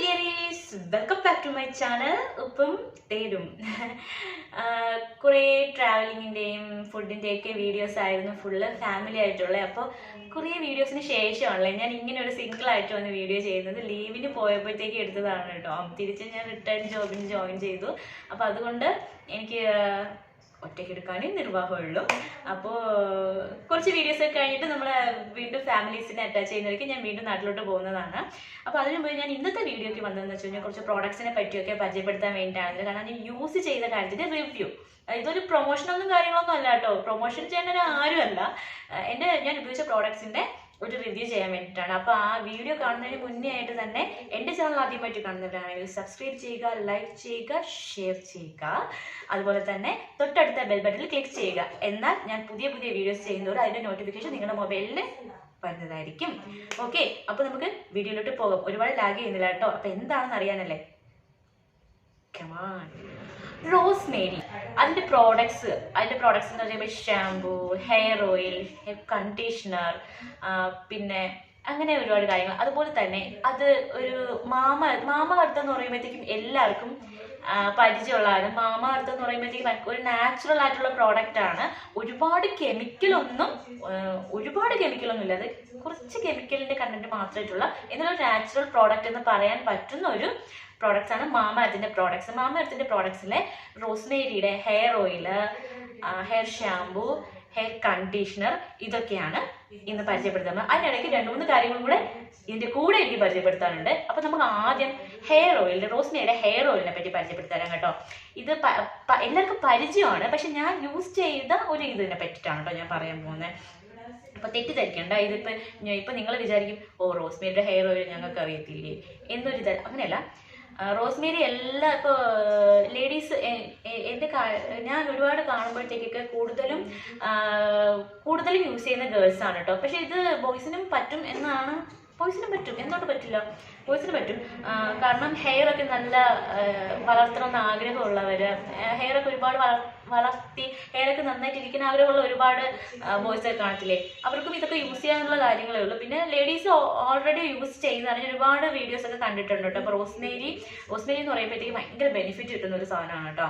dearies, welcome back to my channel. ഇപ്പം തേടും കുറേ ട്രാവലിങ്ങിൻ്റെയും ഫുഡിൻ്റെയൊക്കെ വീഡിയോസ് ആയിരുന്നു ഫുള്ള് ഫാമിലി ആയിട്ടുള്ളത്. അപ്പോൾ കുറേ വീഡിയോസിന് ശേഷമാണല്ലേ ഞാൻ ഇങ്ങനെ ഒരു സിംഗിളായിട്ട് വന്ന് വീഡിയോ ചെയ്യുന്നത്. ലീവിന് പോയപ്പോഴത്തേക്ക് എടുത്തതാണ് കേട്ടോ. തിരിച്ച് ഞാൻ റിട്ടേൺ ജോബിന് ജോയിൻ ചെയ്തു. അപ്പോൾ അതുകൊണ്ട് എനിക്ക് ഒറ്റയ്ക്ക് എടുക്കാനും നിർവാഹമുള്ളൂ. അപ്പോൾ കുറച്ച് വീഡിയോസൊക്കെ കഴിഞ്ഞിട്ട് നമ്മൾ വീണ്ടും ഫാമിലീസിനെ അറ്റാച്ച് ചെയ്യുന്നവർക്ക് ഞാൻ വീണ്ടും നാട്ടിലോട്ട് പോകുന്നതാണ്. അപ്പോൾ അതിന് മുമ്പ് ഞാൻ ഇന്നത്തെ വീഡിയോയ്ക്ക് വന്നതെന്ന് വെച്ച് കഴിഞ്ഞാൽ കുറച്ച് പ്രോഡക്ട്സിനെ പറ്റിയൊക്കെ പരിചയപ്പെടുത്താൻ വേണ്ടിയിട്ടാണ്. കാരണം ഞാൻ യൂസ് ചെയ്ത കാര്യത്തിൻ്റെ റിവ്യൂ. ഇതൊരു പ്രൊമോഷനൊന്നും കാര്യങ്ങളൊന്നും അല്ല കേട്ടോ. പ്രൊമോഷൻ ചെയ്യാൻ ആരുമല്ല. ഞാൻ ഉപയോഗിച്ച പ്രോഡക്ട്സിൻ്റെ ഒരു റിവ്യൂ ചെയ്യാൻ വേണ്ടിയിട്ടാണ്. അപ്പോൾ ആ വീഡിയോ കാണുന്നതിന് മുന്നേ ആയിട്ട് തന്നെ എൻ്റെ ചാനൽ ആദ്യമായിട്ട് കാണുന്നവരാണെങ്കിൽ സബ്സ്ക്രൈബ് ചെയ്യുക, ലൈക്ക് ചെയ്യുക, ഷെയർ ചെയ്യുക. അതുപോലെ തന്നെ തൊട്ടടുത്ത ബെൽ ബട്ടണിൽ ക്ലിക്ക് ചെയ്യുക. എന്നാൽ ഞാൻ പുതിയ വീഡിയോസ് ചെയ്യുന്നതോടെ അതിൻ്റെ നോട്ടിഫിക്കേഷൻ നിങ്ങളുടെ മൊബൈലിൽ വരുന്നതായിരിക്കും. ഓക്കെ, അപ്പോൾ നമുക്ക് വീഡിയോയിലോട്ട് പോകാം. ഒരുപാട് ലാഗ് ചെയ്യുന്നില്ല കേട്ടോ. അപ്പോൾ എന്താണെന്ന് അറിയാനല്ലേ? കമാൺ. റോസ്മേരി അതിൻ്റെ പ്രോഡക്ട്സ് എന്ന് പറയുമ്പോൾ shampoo, hair oil, hair conditioner, പിന്നെ അങ്ങനെ ഒരുപാട് കാര്യങ്ങൾ. അതുപോലെ തന്നെ അത് ഒരു മാമ-എർത്ത് എന്ന് പറയുമ്പോഴത്തേക്കും എല്ലാവർക്കും പരിചയമുള്ളതാണ്. മാമ-എർത്ത് എന്ന് പറയുമ്പോഴത്തേക്കും ഒരു നാച്ചുറൽ ആയിട്ടുള്ള പ്രോഡക്റ്റ് ആണ്. ഒരുപാട് കെമിക്കലൊന്നും ഇല്ല. അത് കുറച്ച് കെമിക്കലിൻ്റെ കണ്ടന്റ് മാത്രമായിട്ടുള്ള എന്നൊരു നാച്ചുറൽ പ്രോഡക്റ്റ് എന്ന് പറയാൻ പറ്റുന്ന ഒരു പ്രോഡക്റ്റ്സ് ആണ് മാമ-എർത്തിൻ്റെ പ്രോഡക്ട്സ്. മാമ-എർത്തിൻ്റെ പ്രോഡക്ട്സിലെ റോസ്മേരിയുടെ hair oil, hair shampoo, hair conditioner ഇതൊക്കെയാണ് ഇന്ന് പരിചയപ്പെടുത്തുന്നത്. അതിനിടയ്ക്ക് 2-3 കാര്യങ്ങളും കൂടെ ഇതിൻ്റെ കൂടെ എനിക്ക് പരിചയപ്പെടുത്താനുണ്ട്. അപ്പോൾ നമുക്ക് ആദ്യം ഹെയർ ഓയിൽ, റോസ്മേരിയുടെ ഹെയർ ഓയിലിനെ പറ്റി പരിചയപ്പെടുത്തരാം കേട്ടോ. ഇത് എല്ലാവർക്കും പരിചയമാണ്, പക്ഷെ ഞാൻ യൂസ് ചെയ്ത ഒരു ഇതിനെ പറ്റിയിട്ടാണ് കേട്ടോ ഞാൻ പറയാൻ പോകുന്നത്. അപ്പോൾ തെറ്റിദ്ധരിക്കണ്ട. ഇപ്പം നിങ്ങൾ വിചാരിക്കും, ഓ റോസ്മേരിയുടെ ഹെയർ ഓയിൽ ഞങ്ങൾക്ക് അറിയത്തില്ലേ എന്നൊരു അങ്ങനെയല്ല. റോസ്മേരി ഇപ്പോൾ ലേഡീസ് ഞാൻ ഒരുപാട് കാണുമ്പോഴത്തേക്കൊക്കെ കൂടുതലും യൂസ് ചെയ്യുന്ന ഗേൾസാണ് കേട്ടോ. പക്ഷെ ഇത് ബോയ്സിനും പറ്റും എന്നാണ്. ബോയ്സിനും പറ്റും, എന്തുകൊണ്ട് പറ്റില്ല? ബോയ്സിന് പറ്റും. കാരണം ഹെയറൊക്കെ നല്ല വളർത്തണമെന്ന് ആഗ്രഹമുള്ളവർ, ഹെയറൊക്കെ ഒരുപാട് വളർത്തി ഹെയറൊക്കെ നന്നായിട്ട് ഇരിക്കുന്ന ആഗ്രഹമുള്ള ഒരുപാട് ബോയ്സൊക്കെ കാണത്തില്ലേ, അവർക്കും ഇതൊക്കെ യൂസ് ചെയ്യാനുള്ള കാര്യങ്ങളേ ഉള്ളൂ. പിന്നെ ലേഡീസ് ഓൾറെഡി യൂസ് ചെയ്യുന്നതാണ്. ഞാൻ ഒരുപാട് വീഡിയോസൊക്കെ കണ്ടിട്ടുണ്ട് കേട്ടോ. അപ്പോൾ റോസ്മേരി എന്ന് പറയുമ്പോഴത്തേക്ക് ഭയങ്കര ബെനിഫിറ്റ് കിട്ടുന്ന ഒരു സാധനമാണ് കേട്ടോ.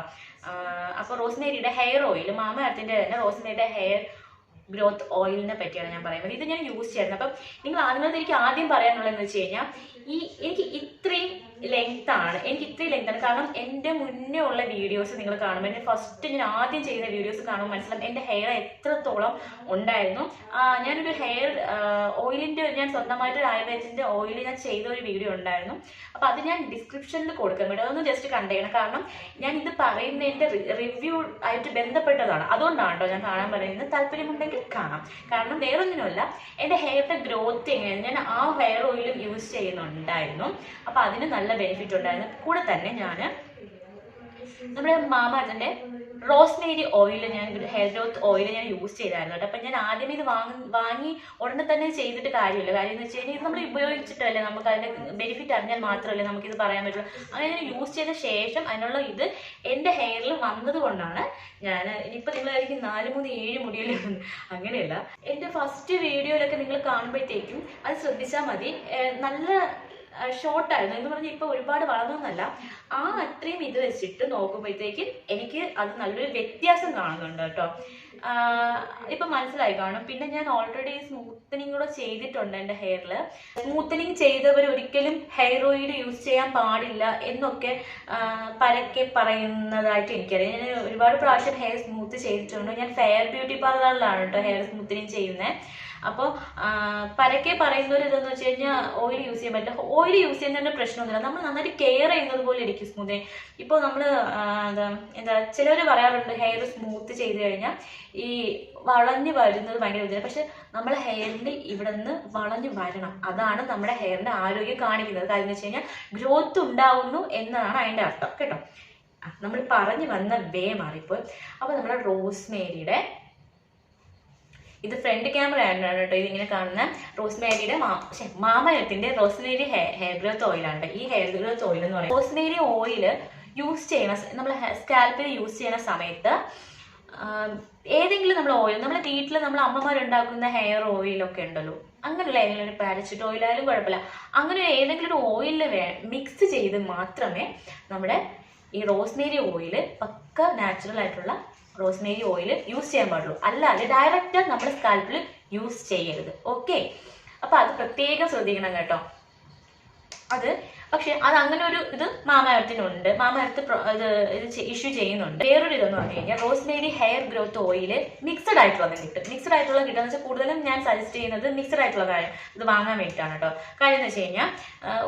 അപ്പോൾ റോസ്മേരിയുടെ ഹെയർ ഓയിൽ, മാമ-എർത്തിൻ്റെ തന്നെ റോസ്മേരിയുടെ ഹെയർ ഗ്രോത്ത് ഓയിലിനെ പറ്റിയാണ് ഞാൻ പറയുന്നത്. ഇത് ഞാൻ യൂസ് ചെയ്യുന്നത്. അപ്പം നിങ്ങൾ എനിക്ക് ആദ്യം പറയാനുള്ളതെന്ന് വെച്ച് കഴിഞ്ഞാൽ എനിക്ക് ഇത്രയും ലെങ്താണ്. കാരണം എൻ്റെ മുന്നേ ഉള്ള വീഡിയോസ് നിങ്ങൾ കാണുമ്പോൾ, എൻ്റെ ഫസ്റ്റ് ഞാൻ ആദ്യം ചെയ്യുന്ന വീഡിയോസ് കാണുമ്പോൾ മനസ്സിലാവും എൻ്റെ ഹെയർ എത്രത്തോളം ഉണ്ടായിരുന്നു. ഞാനൊരു ഹെയർ ഓയിലിൻ്റെ ഞാൻ സ്വന്തമായിട്ടൊരു ആയുർവേദത്തിൻ്റെ ഓയിൽ ഞാൻ ചെയ്ത ഒരു വീഡിയോ ഉണ്ടായിരുന്നു. അപ്പോൾ അത് ഞാൻ ഡിസ്ക്രിപ്ഷനിൽ കൊടുക്കാൻ വേണ്ടി അതൊന്ന് ജസ്റ്റ് കണ്ടേക്കണം. കാരണം ഞാൻ ഇത് പറയുന്നതിൻ്റെ റിവ്യൂ ആയിട്ട് ബന്ധപ്പെട്ടതാണ്. അതുകൊണ്ടാണ് കേട്ടോ ഞാൻ കാണാൻ പറയുന്നത്. താല്പര്യമുണ്ടെങ്കിൽ കാണാം. കാരണം വേറൊന്നിനുമല്ല, എൻ്റെ ഹെയറിൻ്റെ ഗ്രോത്ത് എങ്ങനെയാണ് ഞാൻ ആ ഹെയർ ഓയിലും യൂസ് ചെയ്യുന്നുണ്ടായിരുന്നു. അപ്പോൾ അതിന് നല്ല ബെനിഫിറ്റ് ഉണ്ടായിരുന്നു. കൂടെ തന്നെ ഞാൻ നമ്മുടെ മാമ-എർത്തിൻ്റെ rosemary oil, hair growth oil ഞാൻ യൂസ് ചെയ്തായിരുന്നു കേട്ടോ. അപ്പം ഞാൻ ആദ്യമേ ഇത് വാങ്ങി ഉടനെ തന്നെ ചെയ്തിട്ട് കാര്യമില്ല. കാര്യം എന്ന് വെച്ച് കഴിഞ്ഞാൽ ഇത് നമ്മൾ ഉപയോഗിച്ചിട്ടല്ലേ നമുക്ക് അതിൻ്റെ ബെനിഫിറ്റ് അറിഞ്ഞാൽ മാത്രമല്ലേ നമുക്കിത് പറയാൻ പറ്റുള്ളൂ. അങ്ങനെ ഞാൻ യൂസ് ചെയ്ത ശേഷം അതിനുള്ള ഇത് എൻ്റെ ഹെയറിൽ വന്നത് കൊണ്ടാണ് ഞാൻ ഇനിയിപ്പോൾ നിങ്ങളായിരിക്കും 4-3-7 മുടിയിൽ അങ്ങനെയല്ല. എൻ്റെ ഫസ്റ്റ് വീഡിയോയിലൊക്കെ നിങ്ങൾ കാണുമ്പോഴത്തേക്കും അത് ശ്രദ്ധിച്ചാൽ മതി. നല്ല ഷോർട്ടായിരുന്നു എന്ന് പറഞ്ഞാൽ ഇപ്പോൾ ഒരുപാട് വളർന്നൊന്നല്ല. അത്രയും ഇത് വെച്ചിട്ട് നോക്കുമ്പോഴത്തേക്ക് എനിക്ക് അത് നല്ലൊരു വ്യത്യാസം കാണുന്നുണ്ട് കേട്ടോ. ഇപ്പം മനസ്സിലായി കാണും. പിന്നെ ഞാൻ ഓൾറെഡി സ്മൂത്തനിങ് കൂടെ ചെയ്തിട്ടുണ്ട് എൻ്റെ ഹെയറിൽ. സ്മൂത്തനിങ് ചെയ്തവർ ഒരിക്കലും ഹെയർ ഓയിൽ യൂസ് ചെയ്യാൻ പാടില്ല എന്നൊക്കെ പരക്കെ പറയുന്നതായിട്ട് എനിക്കറിയാം. ഞാൻ ഒരുപാട് പ്രാവശ്യം ഹെയർ സ്മൂത്ത് ചെയ്തിട്ടുണ്ട്. ഞാൻ ഫെയർ ബ്യൂട്ടി പാർലറിലാണ് കേട്ടോ ഹെയർ സ്മൂത്തനിങ് ചെയ്യുന്നത്. അപ്പോൾ പരക്കെ പറയുന്നൊരു ഇതെന്ന് വെച്ച് കഴിഞ്ഞാൽ ഓയിൽ യൂസ് ചെയ്യാൻ പറ്റില്ല. ഓയിൽ യൂസ് ചെയ്യുന്നതിൻ്റെ പ്രശ്നമൊന്നുമില്ല. നമ്മൾ നന്നായിട്ട് കെയർ ചെയ്യുന്നത് പോലെ ഇരിക്കും സ്മൂത്തിങ്. ഇപ്പോൾ നമ്മൾ ചിലവർ പറയാറുണ്ട് ഹെയർ സ്മൂത്ത് ചെയ്ത് കഴിഞ്ഞാൽ ഈ വളഞ്ഞു വരുന്നത് ഭയങ്കര ബുദ്ധിമുട്ട്. പക്ഷെ നമ്മുടെ ഹെയറിൻ്റെ ഇവിടെ നിന്ന് വളഞ്ഞു വരണം. അതാണ് നമ്മുടെ ഹെയറിൻ്റെ ആരോഗ്യം കാണിക്കുന്നത്. കാര്യം എന്ന് വെച്ച് കഴിഞ്ഞാൽ ഗ്രോത്ത് ഉണ്ടാവുന്നു എന്നതാണ് അതിൻ്റെ അർത്ഥം കേട്ടോ. നമ്മൾ പറഞ്ഞു വന്ന മാറിപ്പോയി. അപ്പോൾ നമ്മുടെ റോസ്മേരിയുടെ ഇത് ഫ്രണ്ട് ക്യാമറ ആണ് കേട്ടോ. ഇതിങ്ങനെ കാണുന്ന റോസ്മേരിയുടെ മാമ-എർത്തിൻ്റെ റോസ്മേരി ഹെയർ ഗ്രോത്ത് ഓയിലാണ്. ഈ ഹെയർ ഗ്രോത്ത് ഓയിൽ എന്ന് പറയുന്നത് റോസ്മേരി ഓയിൽ യൂസ് ചെയ്യണ നമ്മൾ സ്കാൽപ്പിൽ യൂസ് ചെയ്യുന്ന സമയത്ത് ഏതെങ്കിലും നമ്മൾ ഓയിൽ നമ്മുടെ വീട്ടിൽ നമ്മൾ അമ്മമാരുണ്ടാക്കുന്ന ഹെയർ ഓയിലൊക്കെ ഉണ്ടല്ലോ, അങ്ങനെയുള്ള ഏതെങ്കിലും ഒരു പാരച്യൂട്ട് ഓയിലായാലും കുഴപ്പമില്ല, അങ്ങനെ ഏതെങ്കിലും ഒരു ഓയിലിൽ മിക്സ് ചെയ്ത് മാത്രമേ നമ്മുടെ ഈ റോസ്മേരി ഓയിൽ, പക്ക നാച്ചുറൽ ആയിട്ടുള്ള റോസ്മേരി ഓയിൽ യൂസ് ചെയ്യാൻ പാടുള്ളൂ. അല്ലാതെ ഡയറക്റ്റ് നമ്മുടെ സ്കാൽപ്പിൽ യൂസ് ചെയ്യരുത്. ഓക്കെ, അപ്പൊ അത് പ്രത്യേകം ശ്രദ്ധിക്കണം കേട്ടോ. അത് പക്ഷെ അത് അങ്ങനെ ഒരു ഇത് മാമഎർത്തിനുണ്ട്. മാമഎർത്ത് ഇത് ഇഷ്യൂ ചെയ്യുന്നുണ്ട്. വേറൊരു ഇതെന്ന് പറഞ്ഞു കഴിഞ്ഞാൽ Rosemary hair growth oil mixed ആയിട്ടുള്ളത് കിട്ടും. മിക്സഡ് ആയിട്ടുള്ളത് കിട്ടുമെന്ന് വെച്ചാൽ കൂടുതലും ഞാൻ സജസ്റ്റ് ചെയ്യുന്നത് മിക്സഡ് ആയിട്ടുള്ള കാര്യം ഇത് വാങ്ങാൻ വേണ്ടിയിട്ടാണ് കേട്ടോ. കാര്യം എന്ന് വെച്ച് കഴിഞ്ഞാൽ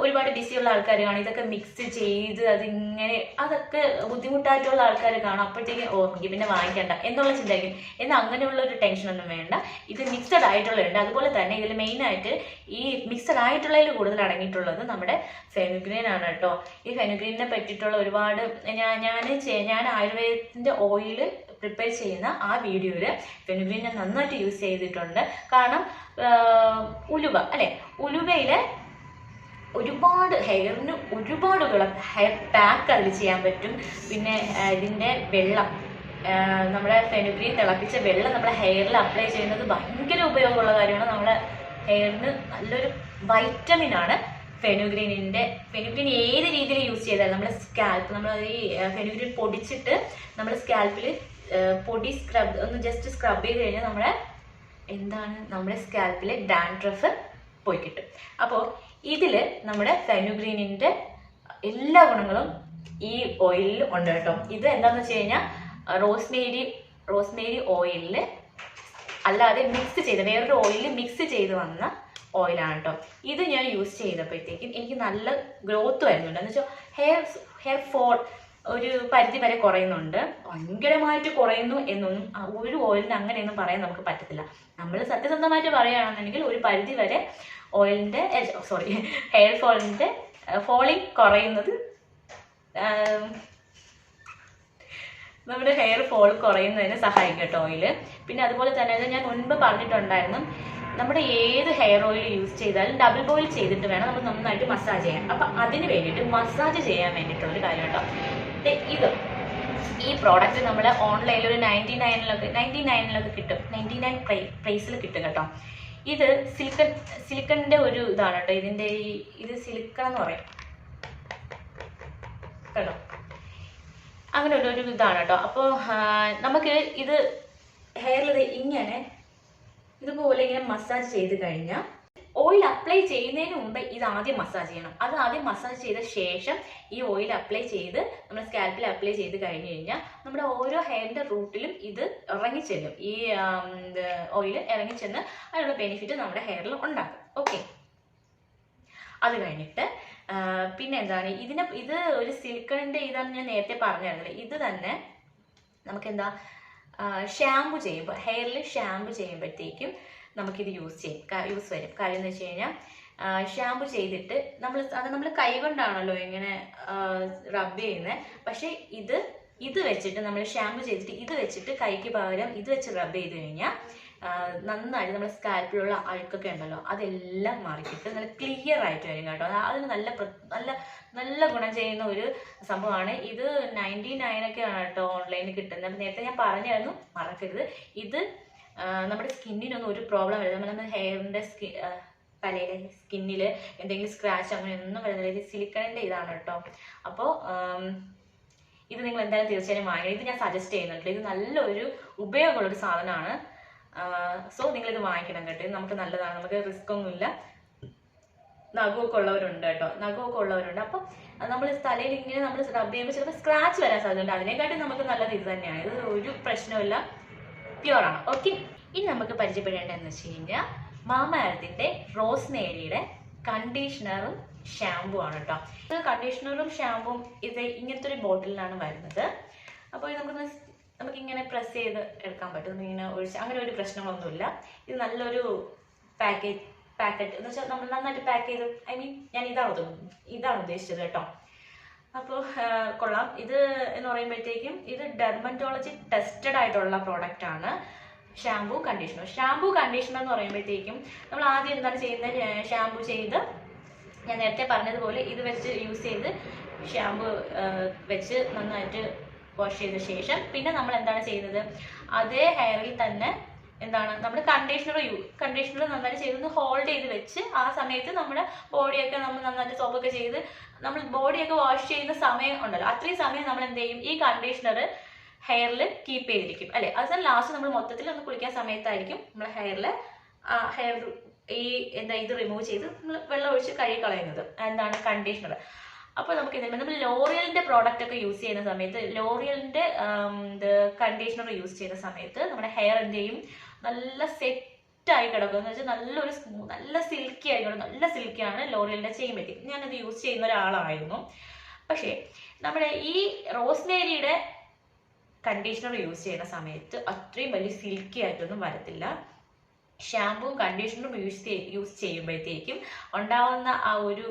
ഒരുപാട് ബിസിയുള്ള ആൾക്കാർ കാണും, ഇതൊക്കെ മിക്സ് ചെയ്ത് അതിങ്ങനെ അതൊക്കെ ബുദ്ധിമുട്ടായിട്ടുള്ള ആൾക്കാർ കാണും. അപ്പോഴത്തേക്കും എനിക്ക് പിന്നെ വാങ്ങിക്കണ്ട എന്നുള്ള ചിന്തായിരിക്കും. എന്നാൽ അങ്ങനെയുള്ള ഒരു ടെൻഷനൊന്നും വേണ്ട. ഇത് മിക്സഡ് ആയിട്ടുള്ളതുണ്ട്. അതുപോലെ തന്നെ ഇതിൽ മെയിനായിട്ട് ഈ മിക്സഡ് ആയിട്ടുള്ളതിൽ കൂടുതൽ അടങ്ങിയിട്ടുള്ളത് നമ്മുടെ ഫെനുഗ്രീൻ ആണ് കേട്ടോ. ഈ ഫെനുഗ്രീനെ പറ്റിയിട്ടുള്ള ഒരുപാട് ഞാൻ ആയുർവേദത്തിന്റെ ഓയിൽ പ്രിപ്പയർ ചെയ്യുന്ന ആ വീഡിയോയിൽ ഫെനുഗ്രീൻ ഞാൻ നന്നായിട്ട് യൂസ് ചെയ്തിട്ടുണ്ട്. കാരണം ഉലുവ അല്ലെ, ഉലുവയിലെ ഒരുപാട് ഹെയറിന് ഒരുപാട് ഹെയർ പാക്ക് അതിൽ ചെയ്യാൻ പറ്റും. പിന്നെ ഇതിൻ്റെ വെള്ളം, നമ്മുടെ ഫെനുഗ്രീൻ തിളപ്പിച്ച വെള്ളം നമ്മുടെ ഹെയറിൽ അപ്ലൈ ചെയ്യുന്നത് ഭയങ്കര ഉപയോഗമുള്ള കാര്യമാണ്. നമ്മുടെ ഹെയറിന് നല്ലൊരു വൈറ്റമിൻ ആണ് ഫെനുഗ്രീൻ ഏത് രീതിയിൽ യൂസ് ചെയ്താലും നമ്മുടെ സ്കാൽപ്പ്, നമ്മൾ ഈ ഫെനുഗ്രീൻ പൊടിച്ചിട്ട് നമ്മുടെ സ്കാൽപ്പിൽ പൊടി ഒന്ന് ജസ്റ്റ് സ്ക്രബ് ചെയ്ത് കഴിഞ്ഞാൽ നമ്മുടെ സ്കാൽപ്പിലെ ഡാൻഡ്രഫ് പോയി കിട്ടും. അപ്പോൾ ഇതിൽ നമ്മുടെ ഫെനുഗ്രീനിൻ്റെ എല്ലാ ഗുണങ്ങളും ഈ ഓയിലിൽ ഉണ്ട് കേട്ടോ. ഇത് എന്താണെന്ന് വെച്ച് കഴിഞ്ഞാൽ റോസ്മേരി ഓയിലിൽ അല്ലാതെ മിക്സ് ചെയ്ത് വേറൊരു ഓയിലിൽ മിക്സ് ചെയ്ത് വന്ന ഓയിലാണ് കേട്ടോ. ഇത് ഞാൻ യൂസ് ചെയ്തപ്പോഴത്തേക്കും എനിക്ക് നല്ല ഗ്രോത്ത് വരുന്നുണ്ട്. എന്ന് വെച്ചാൽ ഹെയർ ഫോൾ ഒരു പരിധി വരെ കുറയുന്നുണ്ട്. ഭയങ്കരമായിട്ട് കുറയുന്നു എന്നൊന്നും ഒരു ഓയിലിന് അങ്ങനെയൊന്നും പറയാൻ നമുക്ക് പറ്റത്തില്ല. നമ്മൾ സത്യസന്ധമായിട്ട് പറയുകയാണെന്നുണ്ടെങ്കിൽ ഒരു പരിധി വരെ ഹെയർ ഫോളിങ് കുറയുന്നത്, നമ്മുടെ ഹെയർ ഫോൾ കുറയുന്നതിന് സഹായിക്കും കേട്ടോ ഓയില്. പിന്നെ അതുപോലെ തന്നെ ഞാൻ മുൻപ് പറഞ്ഞിട്ടുണ്ടായിരുന്നു, നമ്മുടെ ഏത് ഹെയർ ഓയിൽ യൂസ് ചെയ്താലും ഡബിൾ ബോയിൽ ചെയ്തിട്ട് വേണം നമ്മൾ നന്നായിട്ട് മസാജ് ചെയ്യാൻ. അപ്പം അതിന് വേണ്ടിയിട്ട് മസാജ് ചെയ്യാൻ വേണ്ടിയിട്ടുള്ളൊരു കാര്യം കേട്ടോ. ഈ പ്രോഡക്റ്റ് നമ്മൾ ഓൺലൈനിൽ ഒരു 99 കിട്ടും, 99 പ്രൈസിൽ കിട്ടും കേട്ടോ. ഇത് സിലിക്കണിൻ്റെ ഒരു ഇതാണ് കേട്ടോ. ഇത് സിലിക്കൺ എന്ന് പറയും കേട്ടോ. അങ്ങനെ ഒരു ഇതാണ് കേട്ടോ. അപ്പോൾ നമുക്ക് ഇത് ഹെയറിൽ ഇതുപോലെ ഇങ്ങനെ മസാജ് ചെയ്ത് കഴിഞ്ഞാൽ ഓയിൽ അപ്ലൈ ചെയ്യുന്നതിന് മുമ്പ് ഇത് ആദ്യം മസാജ് ചെയ്യണം. അത് ആദ്യം മസാജ് ചെയ്ത ശേഷം ഈ ഓയിൽ അപ്ലൈ ചെയ്ത് നമ്മൾ സ്കാൽപ്പിൽ അപ്ലൈ ചെയ്ത് കഴിഞ്ഞ് കഴിഞ്ഞാൽ നമ്മുടെ ഓരോ ഹെയറിന്റെ റൂട്ടിലും ഇത് ഇറങ്ങിച്ചെല്ലും. ഈ ഓയിൽ ഇറങ്ങിച്ചെന്ന് അതിനുള്ള ബെനിഫിറ്റ് നമ്മുടെ ഹെയറിൽ ഉണ്ടാക്കും. ഓക്കെ, അത് കഴിഞ്ഞിട്ട് പിന്നെ എന്താണ് ഇത് ഒരു സിലിക്കണിന്റെ ഇതാണെന്ന് ഞാൻ നേരത്തെ പറഞ്ഞിരുന്നില്ല. ഇത് തന്നെ നമുക്കെന്താ ഷാമ്പു ചെയ്യുമ്പോൾ ഹെയറിൽ ഷാമ്പു ചെയ്യുമ്പോഴത്തേക്കും നമുക്കിത് യൂസ് വരും. കാര്യം എന്ന് വെച്ച് കഴിഞ്ഞാൽ ഷാമ്പു ചെയ്തിട്ട് നമ്മൾ കൈ കൊണ്ടാണല്ലോ ഇങ്ങനെ റബ്ബ് ചെയ്യുന്നത്. പക്ഷെ ഇത് വെച്ചിട്ട് നമ്മൾ ഷാമ്പു ചെയ്തിട്ട് ഇത് വെച്ചിട്ട് കൈക്ക് പകരം ഇത് വെച്ച് റബ്ബ് ചെയ്ത് കഴിഞ്ഞാൽ നന്നായിട്ട് നമ്മുടെ സ്കാൽപ്പിലുള്ള അഴുക്കൊക്കെ ഉണ്ടല്ലോ അതെല്ലാം മാറിക്കിട്ട് നല്ല ക്ലിയർ ആയിട്ട് വരും കേട്ടോ. അതിന് നല്ല ഗുണം ചെയ്യുന്ന ഒരു സംഭവമാണ്. ഇത് 99 ഒക്കെയാണ് കേട്ടോ ഓൺലൈനിൽ കിട്ടുന്നത്. അപ്പം നേരത്തെ ഞാൻ പറഞ്ഞായിരുന്നു, മറക്കരുത്. ഇത് നമ്മുടെ സ്കിന്നിനൊന്നും ഒരു പ്രോബ്ലം വരില്ല. നമ്മുടെ ഹെയറിൻ്റെ തലയിലെ സ്കിന്നിൽ എന്തെങ്കിലും സ്ക്രാച്ച് അങ്ങനെ ഒന്നും വരുന്നില്ല. ഇത് സിലിക്കണിൻ്റെ ഇതാണ് കേട്ടോ. അപ്പോൾ ഇത് നിങ്ങൾ എന്തായാലും തീർച്ചയായും വാങ്ങണം. ഇത് ഞാൻ സജസ്റ്റ് ചെയ്യുന്നുണ്ട്. ഇത് നല്ലൊരു ഉപയോഗമുള്ളൊരു സാധനമാണ്. സോ നിങ്ങളിത് വാങ്ങിക്കണം കേട്ടോ. ഇത് നമുക്ക് നല്ലതാണ്, നമുക്ക് റിസ്ക് ഒന്നുമില്ല. നഖമൊക്കെ ഉള്ളവരുണ്ട് കേട്ടോ, അപ്പം നമ്മൾ തലയിൽ ഇങ്ങനെ നമ്മൾ റബ്ബ് ചെയ്യുമ്പോൾ ചിലപ്പോൾ സ്ക്രാച്ച് വരാൻ സാധ്യതയുണ്ട്. അതിനെക്കാട്ടി നമുക്ക് നല്ലത് ഇത് തന്നെയാണ്. ഇത് ഒരു പ്രശ്നമില്ല, പ്യുവറാണ്. ഓക്കെ, ഇനി നമുക്ക് പരിചയപ്പെടേണ്ടതെന്ന് വെച്ച് കഴിഞ്ഞാൽ മാമഎർത്തിന്റെ റോസ്മേരിയുടെ കണ്ടീഷണറും ഷാമ്പു ആണ് കേട്ടോ. ഇത് കണ്ടീഷണറും ഷാമ്പും ഇത് ഇങ്ങനത്തെ ഒരു ബോട്ടിലാണ് വരുന്നത്. അപ്പോൾ നമുക്കിങ്ങനെ പ്രസ് ചെയ്ത് എടുക്കാൻ പറ്റും. ഇങ്ങനെ ഒഴിച്ച് അങ്ങനെ ഒരു പ്രശ്നങ്ങളൊന്നുമില്ല. ഇത് നല്ലൊരു പാക്കറ്റ് എന്ന് വെച്ചാൽ നമ്മൾ നന്നായിട്ട് പാക്ക് ചെയ്ത്, ഞാൻ ഇതാണ് ഉദ്ദേശിച്ചത് കേട്ടോ. അപ്പോൾ കൊള്ളാം. ഇത് എന്ന് പറയുമ്പോഴത്തേക്കും ഇത് ഡെർമറ്റോളജി ടെസ്റ്റഡ് ആയിട്ടുള്ള പ്രോഡക്റ്റ് ആണ്. ഷാമ്പു കണ്ടീഷണർ എന്ന് പറയുമ്പോഴത്തേക്കും നമ്മൾ ആദ്യം എന്താണ് ചെയ്യുന്നത്, ഷാമ്പു ചെയ്ത് ഞാൻ നേരത്തെ പറഞ്ഞതുപോലെ ഇത് വെച്ച് യൂസ് ചെയ്ത് ഷാമ്പു വെച്ച് നന്നായിട്ട് വാഷ് ചെയ്ത ശേഷം പിന്നെ നമ്മൾ എന്താണ് ചെയ്യുന്നത്, അതേ ഹെയറിൽ തന്നെ എന്താണ് നമ്മൾ കണ്ടീഷണർ നന്നായിട്ട് ചെയ്തൊന്ന് ഹോൾഡ് ചെയ്ത് വെച്ച് ആ സമയത്ത് നമ്മുടെ ബോഡിയൊക്കെ നമ്മൾ നന്നായിട്ട് സോപ്പൊക്കെ ചെയ്ത് നമ്മൾ ബോഡിയൊക്കെ വാഷ് ചെയ്യുന്ന സമയം ഉണ്ടല്ലോ, അത്രയും സമയം നമ്മൾ എന്ത് ചെയ്യും, ഈ കണ്ടീഷണർ ഹെയറിൽ കീപ്പ് ചെയ്തിരിക്കും അല്ലേ. അവസാനം ലാസ്റ്റ് നമ്മൾ മൊത്തത്തിൽ ഒന്ന് കുളിക്കാൻ സമയത്തായിരിക്കും നമ്മൾ ഹെയർ ഈ ഇത് റിമൂവ് ചെയ്ത് നമ്മൾ വെള്ളം ഒഴിച്ച് കഴുകി കളയുന്നത്, എന്താണ് കണ്ടീഷണർ. അപ്പോൾ നമുക്ക് നമ്മൾ ലോറിയലിന്റെ പ്രോഡക്റ്റ് ഒക്കെ യൂസ് ചെയ്യുന്ന സമയത്ത്, ലോറിയലിന്റെ കണ്ടീഷണർ യൂസ് ചെയ്യുന്ന സമയത്ത് നമ്മുടെ ഹെയർ എന്ത് ചെയ്യും, നല്ല സെറ്റായി കിടക്കും. എന്ന് വെച്ചാൽ നല്ലൊരു നല്ല സിൽക്കി ആയിക്കോട്ടെ, നല്ല സിൽക്കിയാണ് ലോറിയലിന്റെ ചെയ്യുമ്പോഴത്തേക്ക്. ഞാനത് യൂസ് ചെയ്യുന്ന ഒരാളായിരുന്നു. പക്ഷേ നമ്മുടെ ഈ റോസ്മേരിയുടെ കണ്ടീഷണർ യൂസ് ചെയ്യുന്ന സമയത്ത് അത്രയും വലിയ സിൽക്കി ആയിട്ടൊന്നും വരത്തില്ല. ഷാമ്പുവും കണ്ടീഷണറും യൂസ് ചെയ്യുമ്പോഴത്തേക്കും ഉണ്ടാവുന്ന ആ ഒരു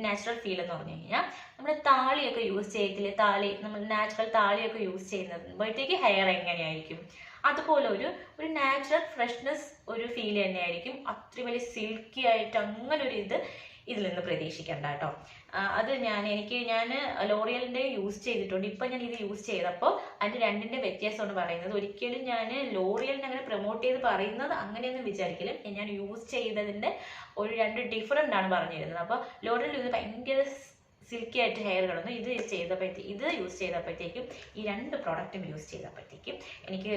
നാച്ചുറൽ ഫീൽ എന്ന് പറഞ്ഞു കഴിഞ്ഞാൽ, നമ്മുടെ താളിയൊക്കെ യൂസ് ചെയ്യത്തില്ലേ, നമ്മൾ നാച്ചുറൽ താളിയൊക്കെ യൂസ് ചെയ്യുമ്പോഴത്തേക്ക് ഹെയർ എങ്ങനെയായിരിക്കും, അതുപോലെ ഒരു നാച്ചുറൽ ഫ്രഷ്നെസ് ഒരു ഫീൽ തന്നെയായിരിക്കും. അത്രയും വലിയ സിൽക്കി ആയിട്ട് അങ്ങനെ ഒരു ഇതിൽ നിന്ന് പ്രതീക്ഷിക്കണ്ട കേട്ടോ. അത് ഞാൻ ലോറിയലിന്റെ യൂസ് ചെയ്തിട്ടുണ്ട്. ഇപ്പൊ ഞാൻ ഇത് യൂസ് ചെയ്തപ്പോൾ അതിന്റെ രണ്ടിന്റെ വ്യത്യാസമാണ് പറയുന്നത്. ഒരിക്കലും ഞാൻ ലോറിയലിനെ അങ്ങനെ പ്രൊമോട്ട് ചെയ്ത് പറയുന്നത് അങ്ങനെയൊന്നും വിചാരിക്കലും. ഞാൻ യൂസ് ചെയ്തതിന്റെ രണ്ട് ഡിഫറൻ്റ് ആണ് പറഞ്ഞിരുന്നത്. അപ്പോൾ ലോറിയൽ ഇത് ഭയങ്കര സിൽക്കി ആയിട്ട് ഹെയർ കിടന്നു. ഇത് യൂസ് ചെയ്തപ്പോഴത്തേക്കും ഈ രണ്ട് പ്രോഡക്റ്റും യൂസ് ചെയ്തപ്പോഴത്തേക്കും എനിക്ക്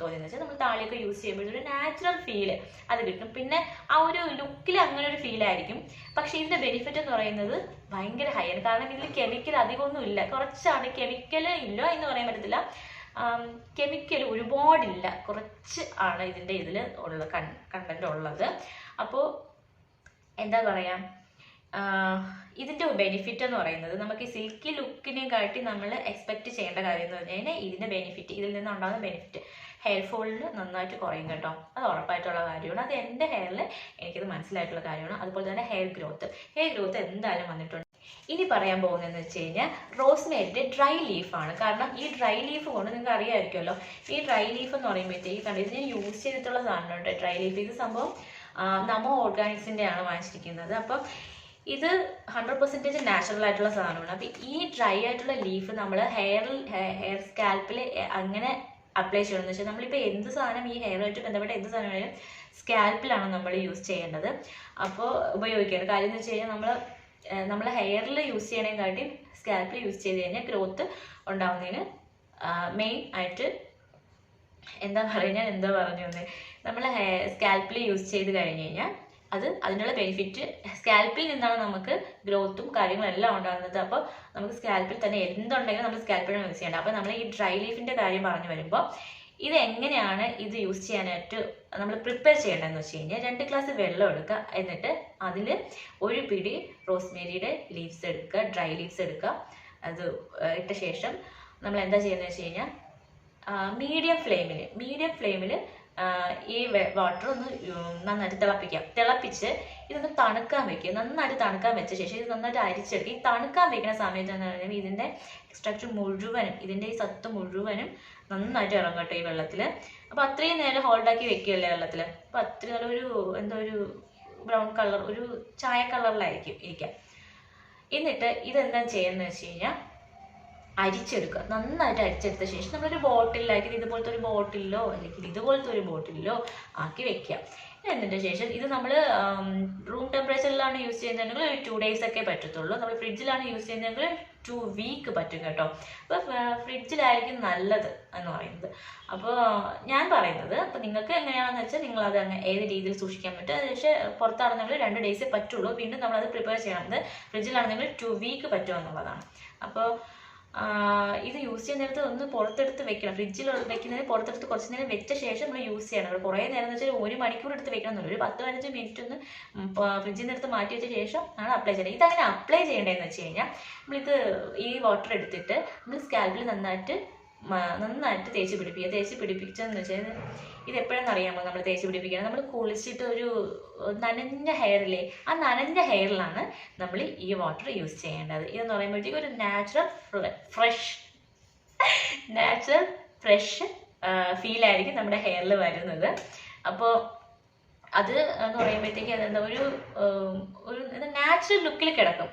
തോന്നിയെന്ന് വെച്ചാൽ, നമ്മൾ താളിയൊക്കെ യൂസ് ചെയ്യുമ്പോൾ ഒരു നാച്ചുറൽ ഫീല് അത് കിട്ടും. പിന്നെ ആ ഒരു ലുക്കിൽ അങ്ങനെ ഒരു ഫീലായിരിക്കും. പക്ഷെ ഇതിന്റെ ബെനിഫിറ്റ് എന്ന് പറയുന്നത് ഭയങ്കര ഹൈ ആണ്. കാരണം ഇതിൽ കെമിക്കൽ അധികമൊന്നും ഇല്ല, കുറച്ചാണ്. കെമിക്കൽ ഇല്ല എന്ന് പറയാൻ പറ്റത്തില്ല, കെമിക്കൽ ഒരുപാടില്ല, കുറച്ച് ആണ് ഇതിന്റെ ഉള്ള കണ്ടന്റ് ഉള്ളത്. അപ്പോൾ എന്താ പറയാ, ഇതിന്റെ ബെനിഫിറ്റ് എന്ന് പറയുന്നത്, നമുക്ക് ഈ സിൽക്കി ലുക്കിനെ കാട്ടി നമ്മൾ എക്സ്പെക്ട് ചെയ്യേണ്ട കാര്യം എന്ന് പറഞ്ഞു കഴിഞ്ഞാൽ ഇതിന്റെ ബെനിഫിറ്റ്, ഇതിൽ നിന്നുണ്ടാകുന്ന ബെനിഫിറ്റ് ഹെയർ ഫോളിൽ നന്നായിട്ട് കുറയും കേട്ടോ. അത് ഉറപ്പായിട്ടുള്ള കാര്യമാണ്. അത് എൻ്റെ ഹെയറിൽ എനിക്കത് മനസ്സിലായിട്ടുള്ള കാര്യമാണ്. അതുപോലെ തന്നെ ഹെയർ ഗ്രോത്ത് എന്തായാലും വന്നിട്ടുണ്ട്. ഇനി പറയാൻ പോകുന്നതെന്ന് വെച്ച് കഴിഞ്ഞാൽ റോസ്മേരിയുടെ ഡ്രൈ ലീഫാണ്. കാരണം ഈ ഡ്രൈ ലീഫ് കൊണ്ട് നിങ്ങൾക്ക് അറിയാമായിരിക്കുമല്ലോ, ഈ ഡ്രൈ ലീഫ് എന്ന് പറയുമ്പോഴത്തേക്ക് കണ്ടിട്ട് ഞാൻ യൂസ് ചെയ്തിട്ടുള്ള സാധനമുണ്ട് ഡ്രൈ ലീഫ്. ഇത് സംഭവം നമോ ഓർഗാനിക്സിൻ്റെ ആണ് വാങ്ങിച്ചിരിക്കുന്നത്. അപ്പം ഇത് 100% നാച്ചുറൽ ആയിട്ടുള്ള സാധനമാണ്. അപ്പം ഈ ഡ്രൈ ആയിട്ടുള്ള ലീഫ് നമ്മൾ ഹെയർ സ്കാൽപ്പിൽ അങ്ങനെ അപ്ലൈ ചെയ്യണമെന്ന് വെച്ചാൽ, നമ്മളിപ്പോൾ എന്ത് സാധനം ഈ ഹെയറുമായിട്ട് ബന്ധപ്പെട്ട എന്ത് സാധനമായാലും സ്കാൽപ്പിലാണ് നമ്മൾ യൂസ് ചെയ്യേണ്ടത്. അപ്പോൾ ഉപയോഗിക്കേണ്ടത് കാര്യം എന്ന് വെച്ച് കഴിഞ്ഞാൽ, നമ്മൾ ഹെയറിൽ യൂസ് ചെയ്യണേക്കാട്ടി സ്കാൽപ്പിൽ യൂസ് ചെയ്ത് കഴിഞ്ഞാൽ ഗ്രോത്ത് ഉണ്ടാവുന്നതിന് മെയിൻ ആയിട്ട് എന്താ പറഞ്ഞു വന്നത്, നമ്മൾ സ്കാൽപ്പിൽ യൂസ് ചെയ്ത് കഴിഞ്ഞ് കഴിഞ്ഞാൽ അതിനുള്ള ബെനിഫിറ്റ്, സ്കാൽപ്പിൽ നിന്നാണ് നമുക്ക് ഗ്രോത്തും കാര്യങ്ങളും എല്ലാം ഉണ്ടാകുന്നത്. അപ്പോൾ നമുക്ക് സ്കാൽപ്പിൽ തന്നെ എന്തുണ്ടെങ്കിലും നമ്മൾ സ്കാൽപ്പിലാണ് യൂസ് ചെയ്യേണ്ടത്. അപ്പോൾ നമ്മൾ ഈ ഡ്രൈ ലീഫിൻ്റെ കാര്യം പറഞ്ഞു വരുമ്പോൾ, ഇത് എങ്ങനെയാണ് ഇത് യൂസ് ചെയ്യാനായിട്ട് നമ്മൾ പ്രിപ്പയർ ചെയ്യേണ്ടതെന്ന് വെച്ച് കഴിഞ്ഞാൽ, 2 ഗ്ലാസ് വെള്ളം എടുക്കുക. എന്നിട്ട് അതിൽ ഒരു പിടി റോസ്മേരിയുടെ ലീവ്സ് എടുക്കുക, ഡ്രൈ ലീവ്സ് എടുക്കുക. അത് ഇട്ട ശേഷം നമ്മൾ എന്താ ചെയ്യുന്നത് വെച്ച് കഴിഞ്ഞാൽ, മീഡിയം ഫ്ലെയിമിൽ ഈ വാട്ടർ ഒന്ന് നന്നായിട്ട് തിളപ്പിച്ച് ഇതൊന്ന് തണുക്കാൻ വെക്കുക. നന്നായിട്ട് തണുക്കാൻ വെച്ച ശേഷം ഇത് നന്നായിട്ട് അരിച്ചെടുക്കുക. ഈ തണുക്കാൻ വെക്കുന്ന സമയത്ത് എന്ന് പറയുന്നത് ഇതിൻ്റെ എക്സ്ട്രാക്റ്റ് മുഴുവനും, ഇതിൻ്റെ ഈ സത്ത് മുഴുവനും നന്നായിട്ട് ഇറങ്ങട്ടെ ഈ വെള്ളത്തിൽ. അപ്പോൾ അത്രയും നേരം ഹോൾഡാക്കി വെക്കുകയല്ലേ വെള്ളത്തിൽ. അപ്പോൾ അത്രയും നല്ല ഒരു ബ്രൗൺ കളർ, ഒരു ചായ കളറിലായിരിക്കും ഇരിക്കുക. എന്നിട്ട് ഇതെന്താ ചെയ്യുന്നത് വെച്ച് കഴിഞ്ഞാൽ, അരിച്ചെടുക്കുക. നന്നായിട്ട് അരിച്ചെടുത്ത ശേഷം നമ്മളൊരു ബോട്ടിലാക്കി, ഇതുപോലത്തെ ഒരു ബോട്ടിലോ അല്ലെങ്കിൽ ഇതുപോലത്തെ ഒരു ബോട്ടിലോ ആക്കി വെക്കുക. എന്നതിന് ശേഷം ഇത് നമ്മൾ റൂം ടെമ്പറേച്ചറിലാണ് യൂസ് ചെയ്യുന്നതെങ്കിൽ ഒരു 2 days ഒക്കെ പറ്റത്തുള്ളൂ. നമ്മൾ ഫ്രിഡ്ജിലാണ് യൂസ് ചെയ്യുന്നതെങ്കിൽ 2 week പറ്റും കേട്ടോ. അപ്പോൾ ഫ്രിഡ്ജിലായിരിക്കും നല്ലത് എന്ന് പറയുന്നത്. അപ്പോൾ ഞാൻ പറയുന്നത്, അപ്പോൾ നിങ്ങൾക്ക് എങ്ങനെയാണെന്ന് വെച്ചാൽ നിങ്ങളത് ഏത് രീതിയിൽ സൂക്ഷിക്കാൻ പറ്റും. പക്ഷേ പുറത്താണെന്നെങ്കിൽ 2 days പറ്റുള്ളൂ. വീണ്ടും നമ്മളത് പ്രിപ്പയർ ചെയ്യണത് ഫ്രിഡ്ജിലാണെന്നെങ്കിൽ 2 week പറ്റുമെന്നുള്ളതാണ്. അപ്പോൾ ഇത് യൂസ് ചെയ്യുന്ന നേരത്ത് ഒന്ന് പുറത്തെടുത്ത് വെക്കണം. ഫ്രിഡ്ജിൽ വെക്കുന്നതിന് പുറത്തെടുത്ത് കുറച്ച് നേരം വെച്ച ശേഷം നമ്മൾ യൂസ് ചെയ്യണം. കുറേ നേരം എന്ന് വെച്ചാൽ 1 മണിക്കൂർ എടുത്ത് വെക്കണമെന്നുള്ളൂ. ഒരു 10-15 മിനിറ്റ് ഒന്ന് ഫ്രിഡ്ജിൽ നിന്ന് എടുത്ത് മാറ്റി വെച്ച ശേഷം ആണ് അപ്ലൈ ചെയ്യേണ്ടത്. ഇതങ്ങനെ അപ്ലൈ ചെയ്യേണ്ടതെന്ന് വെച്ച് കഴിഞ്ഞാൽ, നമ്മളിത് ഈ വാട്ടർ എടുത്തിട്ട് നമ്മൾ സ്കാൽപ്പിൽ നന്നായിട്ട് തേച്ച് പിടിപ്പിച്ചെന്ന് വെച്ചാൽ, ഇത് എപ്പോഴെന്ന് അറിയാമോ നമ്മൾ തേച്ച് പിടിപ്പിക്കുന്നത്, നമ്മൾ കുളിച്ചിട്ട് ഒരു നനഞ്ഞ ഹെയറിലെ ആ നനഞ്ഞ ഹെയറിലാണ് നമ്മൾ ഈ വാട്ടർ യൂസ് ചെയ്യേണ്ടത്. ഇതെന്ന് പറയുമ്പോഴത്തേക്കും ഒരു നാച്ചുറൽ ഫ്രഷ് ഫീലായിരിക്കും നമ്മുടെ ഹെയറിൽ വരുന്നത്. അപ്പോൾ അത് എന്ന് പറയുമ്പോഴത്തേക്ക് അതെന്താ ഒരു നാച്ചുറൽ ലുക്കിൽ കിടക്കും.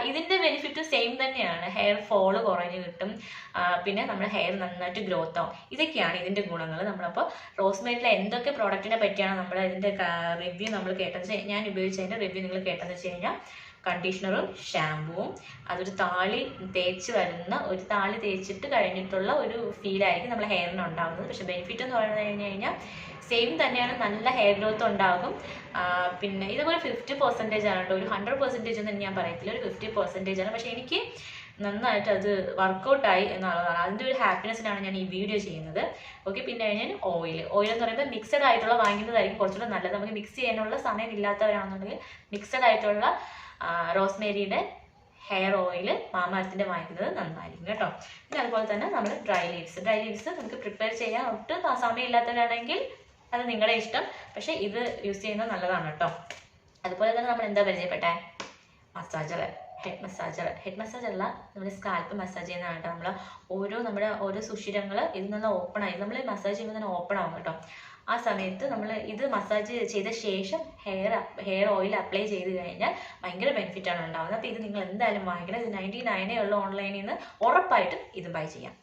ഇതിൻ്റെ ബെനിഫിറ്റ് സെയിം തന്നെയാണ്. ഹെയർ ഫോള് കുറഞ്ഞ് കിട്ടും, പിന്നെ നമ്മുടെ ഹെയർ നന്നായിട്ട് ഗ്രോത്ത് ആവും. ഇതൊക്കെയാണ് ഇതിൻ്റെ ഗുണങ്ങൾ. നമ്മളപ്പോൾ റോസ്മേരിയിലെ എന്തൊക്കെ പ്രോഡക്റ്റിനെ പറ്റിയാണ് നമ്മൾ ഇതിൻ്റെ റിവ്യൂ നമ്മൾ കേട്ടത്, ഞാൻ ഉപയോഗിച്ചതിൻ്റെ റിവ്യൂ നിങ്ങൾ കേട്ടതെന്ന് വെച്ച് കഴിഞ്ഞാൽ കണ്ടീഷണറും ഷാമ്പുവും, അതൊരു താളി തേച്ചിട്ട് കഴിഞ്ഞിട്ടുള്ള ഒരു ഫീലായിരിക്കും നമ്മുടെ ഹെയറിന് ഉണ്ടാകുന്നത്. പക്ഷെ ബെനിഫിറ്റ് എന്ന് പറഞ്ഞു കഴിഞ്ഞാൽ സെയിം തന്നെയാണ്, നല്ല ഹെയർ ഗ്രോത്ത് ഉണ്ടാകും. പിന്നെ ഇതുപോലെ 50% ആണ് കേട്ടോ, ഒരു 100% ഒന്നും ഞാൻ പറയത്തില്ല, ഒരു 50% ആണ്. പക്ഷെ എനിക്ക് നന്നായിട്ട് അത് വർക്കൗട്ടായി എന്നുള്ളതാണ്. അതിൻ്റെ ഒരു ഹാപ്പിനെസ്സിനാണ് ഞാൻ ഈ വീഡിയോ ചെയ്യുന്നത്. ഓക്കെ, പിന്നെ കഴിഞ്ഞാൽ ഓയിൽ എന്ന് പറയുമ്പോൾ മിക്സഡ് ആയിട്ടുള്ള വാങ്ങിക്കുന്നതായിരിക്കും കുറച്ചുകൂടെ നല്ലത്. നമുക്ക് മിക്സ് ചെയ്യാനുള്ള സമയം ഇല്ലാത്തവരാണെന്നുണ്ടെങ്കിൽ മിക്സഡ് ആയിട്ടുള്ള റോസ്മേരിയുടെ ഹെയർ ഓയിൽ മാമാർത്തിൻ്റെ വാങ്ങിക്കുന്നത് നന്നായിരിക്കും കേട്ടോ. പിന്നെ അതുപോലെ തന്നെ നമ്മൾ ഡ്രൈ ലീവ്സ് നമുക്ക് പ്രിപ്പയർ ചെയ്യാൻ ഒട്ടും സമയമില്ലാത്തവരാണെങ്കിൽ അത് നിങ്ങളുടെ ഇഷ്ടം, പക്ഷേ ഇത് യൂസ് ചെയ്യുന്നത് നല്ലതാണ് കേട്ടോ. അതുപോലെ തന്നെ നമ്മൾ എന്താ പരിചയപ്പെട്ടെ, ഹെഡ് മസാജർ അല്ല, നമ്മൾ സ്കാൽപ്പ് മസാജ് ചെയ്യുന്നതാണ് കേട്ടോ. നമ്മുടെ ഓരോ സുഷിരങ്ങൾ ഇതിൽ നിന്ന് ഓപ്പൺ ആയി, നമ്മൾ മസാജ് ചെയ്യുമ്പോൾ തന്നെ ഓപ്പൺ ആവും കേട്ടോ. ആ സമയത്ത് നമ്മൾ ഇത് മസാജ് ചെയ്ത ശേഷം ഹെയർ ഓയിൽ അപ്ലൈ ചെയ്ത് കഴിഞ്ഞാൽ ഭയങ്കര ബെനിഫിറ്റാണ് ഉണ്ടാകുന്നത്. അപ്പോൾ ഇത് നിങ്ങൾ എന്തായാലും വാങ്ങിക്കണം. ഇത് 99 ഉള്ള ഓൺലൈനിൽ നിന്ന് ഉറപ്പായിട്ടും ഇത് ബൈ ചെയ്യാം.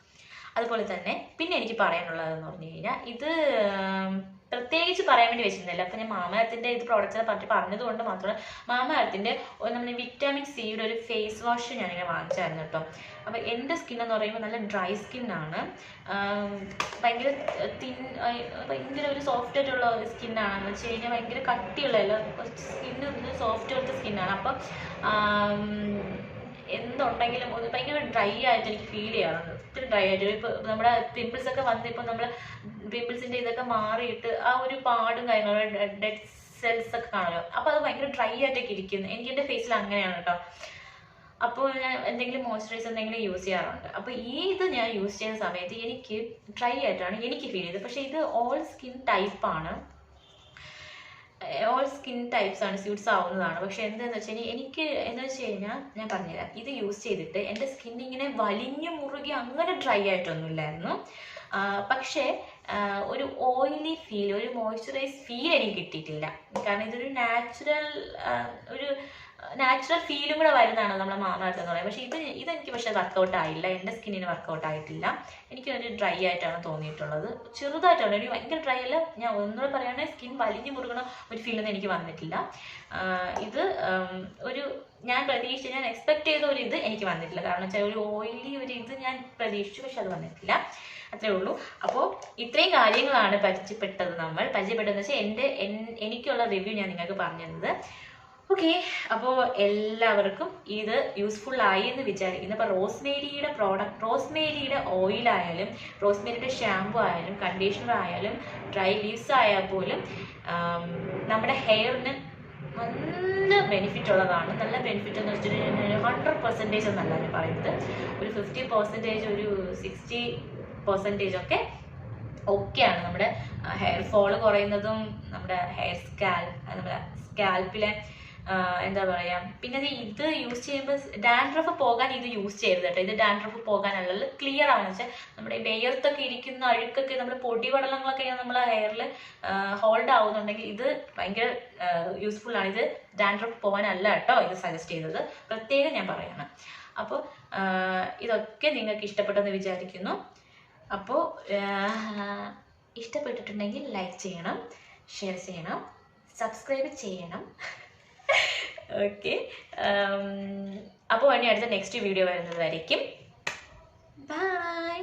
അതുപോലെ തന്നെ പിന്നെ എനിക്ക് പറയാനുള്ളതെന്ന് പറഞ്ഞു കഴിഞ്ഞാൽ, ഇത് പ്രത്യേകിച്ച് പറയാൻ വേണ്ടി വെച്ചിരുന്നില്ല. അപ്പോൾ ഞാൻ മാമ-എർത്തിൻ്റെ ഇത് പ്രോഡക്റ്റ്സിനെ പറ്റി പറഞ്ഞതുകൊണ്ട് മാത്രമല്ല, മാമ-എർത്തിൻ്റെ നമ്മൾ വിറ്റാമിൻ സിയുടെ ഒരു ഫേസ് വാഷ് ഞാനിങ്ങനെ വാങ്ങിച്ചായിരുന്നു കേട്ടോ. അപ്പോൾ എൻ്റെ സ്കിന്നെന്ന് പറയുമ്പോൾ നല്ല ഡ്രൈ സ്കിന്നാണ്, ഭയങ്കര ഒരു സോഫ്റ്റ് ആയിട്ടുള്ള സ്കിന്നാണെന്ന് വെച്ച് കഴിഞ്ഞാൽ ഭയങ്കര കട്ടിയുള്ളതല്ല, സ്കിന്ന് സോഫ്റ്റ് പോലത്തെ സ്കിന്നാണ്. അപ്പം എന്തുണ്ടെങ്കിലും ഒന്ന് ഭയങ്കര ഡ്രൈ ആയിട്ട് എനിക്ക് ഫീൽ ചെയ്യാറുണ്ട്, ഒത്തിരി ഡ്രൈ ആയിട്ട്. ഇപ്പോൾ നമ്മുടെ പിമ്പിൾസൊക്കെ വന്ന് ഇപ്പോൾ നമ്മൾ പിമ്പിൾസിൻ്റെ ഇതൊക്കെ മാറിയിട്ട് ആ ഒരു പാടും കാര്യങ്ങളും ഡെഡ് സെൽസ് ഒക്കെ കാണുമല്ലോ, അപ്പോൾ അത് ഭയങ്കര ഡ്രൈ ആയിട്ടൊക്കെ ഇരിക്കുന്നു. എനിക്ക് എൻ്റെ ഫേസിൽ അങ്ങനെയാണ് കേട്ടോ. അപ്പോൾ ഞാൻ എന്തെങ്കിലും മോയ്സ്ചറൈസർ എന്തെങ്കിലും യൂസ് ചെയ്യാറുണ്ട്. അപ്പോൾ ഇത് ഞാൻ യൂസ് ചെയ്യുന്ന സമയത്ത് എനിക്ക് ഡ്രൈ ആയിട്ടാണ് എനിക്ക് ഫീൽ ചെയ്തത്. പക്ഷേ ഇത് ഓൾ സ്കിൻ ടൈപ്പാണ്, ഓൾ സ്കിൻ ടൈപ്സ് ആണ് സ്യൂട്ട്സ് ആവുന്നതാണ്. പക്ഷെ എന്താണെന്ന് വെച്ച് കഴിഞ്ഞാൽ എനിക്ക് എന്താ വെച്ച് കഴിഞ്ഞാൽ ഞാൻ പറഞ്ഞുതരാം, ഇത് യൂസ് ചെയ്തിട്ട് എൻ്റെ സ്കിൻ ഇങ്ങനെ വലിഞ്ഞു മുറുകി അങ്ങനെ ഡ്രൈ ആയിട്ടൊന്നുമില്ലായിരുന്നു. പക്ഷേ ഒരു ഓയിലി ഫീൽ, ഒരു മോയ്സ്ചറൈസ് ഫീൽ എനിക്ക് കിട്ടിയിട്ടില്ല. കാരണം ഇതൊരു നാച്ചുറൽ ഫീലും കൂടെ വരുന്നതാണ് നമ്മളെ മാമ-എർത്ത് എന്ന് പറയുന്നത്. പക്ഷേ ഇതെനിക്ക് പക്ഷേ വർക്കൗട്ട് ആയില്ല, എൻ്റെ സ്കിന്നിന് വർക്കൗട്ട് ആയിട്ടില്ല. എനിക്കൊരു ഡ്രൈ ആയിട്ടാണ് തോന്നിയിട്ടുള്ളത്, ചെറുതായിട്ടാണ്. എനിക്ക് ഭയങ്കര ഡ്രൈ അല്ല, ഞാൻ ഒന്നുകൂടെ പറയുകയാണെങ്കിൽ സ്കിൻ വലിഞ്ഞു മുറുകണ ഒരു ഫീലൊന്നും എനിക്ക് വന്നിട്ടില്ല. ഇത് ഞാൻ എക്സ്പെക്ട് ചെയ്ത ഒരു ഇത് എനിക്ക് വന്നിട്ടില്ല. കാരണം വെച്ചാൽ ഒരു ഓയിലി ഒരു ഇത് ഞാൻ പ്രതീക്ഷിച്ചു, പക്ഷെ അത് വന്നിട്ടില്ല. അത്രേ ഉള്ളൂ. അപ്പോൾ ഇത്രയും കാര്യങ്ങളാണ് പരിചയപ്പെട്ടതെന്ന് വെച്ചാൽ എനിക്കുള്ള റിവ്യൂ ഞാൻ നിങ്ങൾക്ക് പറഞ്ഞു തന്നത്. ഓക്കെ, അപ്പോൾ എല്ലാവർക്കും ഇത് യൂസ്ഫുൾ ആയി എന്ന് വിചാരിക്കുന്നു. അപ്പോൾ റോസ്മേരിയുടെ ഓയിലായാലും റോസ്മേരിയുടെ ഷാമ്പു ആയാലും കണ്ടീഷണർ ആയാലും ഡ്രൈ ലീവ്സ് ആയാൽ പോലും നമ്മുടെ ഹെയറിന് നല്ല ബെനിഫിറ്റ് ഉള്ളതാണ്. നല്ല ബെനിഫിറ്റ് എന്ന് വെച്ചിട്ടുണ്ടെങ്കിൽ 100% എന്നല്ല ഞാൻ പറയുന്നത്, ഒരു 50%, ഒരു 60% ഒക്കെ ഓക്കെയാണ്. നമ്മുടെ ഹെയർ ഫോള് കുറയുന്നതും നമ്മുടെ നമ്മുടെ സ്കാൽപ്പിലെ എന്താ പറയുക. പിന്നെ ഇത് യൂസ് ചെയ്യുമ്പോൾ ഡാൻഡ്രഫ് പോകാൻ ഇത് യൂസ് ചെയ്യരുത് കേട്ടോ. ഇത് ഡാൻഡ്രഫ് പോകാനല്ല, ക്ലിയർ ആണെന്ന് വെച്ചാൽ നമ്മുടെ വെയർത്തൊക്കെ ഇരിക്കുന്ന അഴുക്കൊക്കെ, നമ്മുടെ പൊടിപടലങ്ങളൊക്കെ നമ്മളെ ഹെയറിൽ ഹോൾഡ് ആവുന്നുണ്ടെങ്കിൽ ഇത് ഭയങ്കര യൂസ്ഫുൾ ആണ്. ഇത് ഡാൻഡ്രഫ് പോകാനല്ല കേട്ടോ ഇത് സജസ്റ്റ് ചെയ്തത്, പ്രത്യേകം ഞാൻ പറയണം. അപ്പോൾ ഇതൊക്കെ നിങ്ങൾക്ക് ഇഷ്ടപ്പെട്ടെന്ന് വിചാരിക്കുന്നു. അപ്പോൾ ഇഷ്ടപ്പെട്ടിട്ടുണ്ടെങ്കിൽ ലൈക്ക് ചെയ്യണം, ഷെയർ ചെയ്യണം, സബ്സ്ക്രൈബ് ചെയ്യണം. ഓക്കെ, അപ്പോൾ ഇനി അടുത്ത നെക്സ്റ്റ് വീഡിയോ വരുന്നത് വരയ്ക്കും. ബൈ.